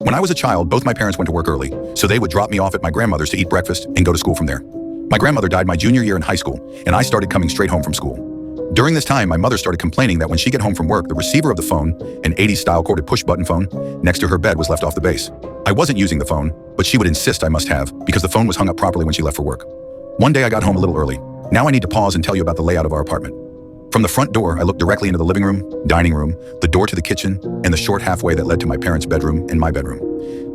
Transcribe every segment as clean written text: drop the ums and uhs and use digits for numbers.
When I was a child, both my parents went to work early, so they would drop me off at my grandmother's to eat breakfast and go to school from there. My grandmother died my junior year in high school, and I started coming straight home from school. During this time, my mother started complaining that when she got home from work, the receiver of the phone, an 80s-style corded push-button phone, next to her bed was left off the base. I wasn't using the phone, but she would insist I must have, because the phone was hung up properly when she left for work. One day I got home a little early. Now I need to pause and tell you about the layout of our apartment. From the front door, I looked directly into the living room, dining room, the door to the kitchen, and the short halfway that led to my parents' bedroom and my bedroom.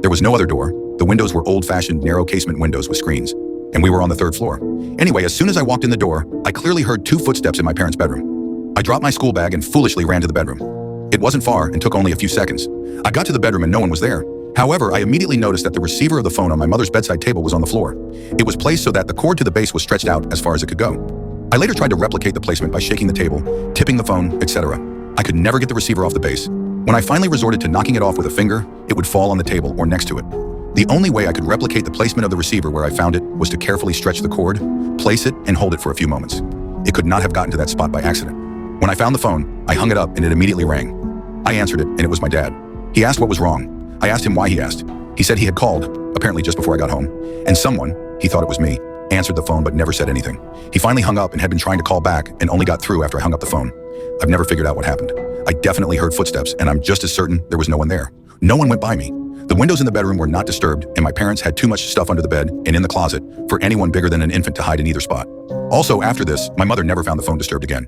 There was no other door. The windows were old-fashioned narrow casement windows with screens, and we were on the third floor. Anyway, as soon as I walked in the door, I clearly heard 2 footsteps in my parents' bedroom. I dropped my school bag and foolishly ran to the bedroom. It wasn't far and took only a few seconds. I got to the bedroom and no one was there. However, I immediately noticed that the receiver of the phone on my mother's bedside table was on the floor. It was placed so that the cord to the base was stretched out as far as it could go. I later tried to replicate the placement by shaking the table, tipping the phone, etc. I could never get the receiver off the base. When I finally resorted to knocking it off with a finger, it would fall on the table or next to it. The only way I could replicate the placement of the receiver where I found it was to carefully stretch the cord, place it, and hold it for a few moments. It could not have gotten to that spot by accident. When I found the phone, I hung it up and it immediately rang. I answered it and it was my dad. He asked what was wrong. I asked him why he asked. He said he had called, apparently just before I got home, and someone, he thought it was me, answered the phone but never said anything. He finally hung up and had been trying to call back and only got through after I hung up the phone. I've never figured out what happened. I definitely heard footsteps and I'm just as certain there was no one there. No one went by me. The windows in the bedroom were not disturbed and my parents had too much stuff under the bed and in the closet for anyone bigger than an infant to hide in either spot. Also, after this, my mother never found the phone disturbed again.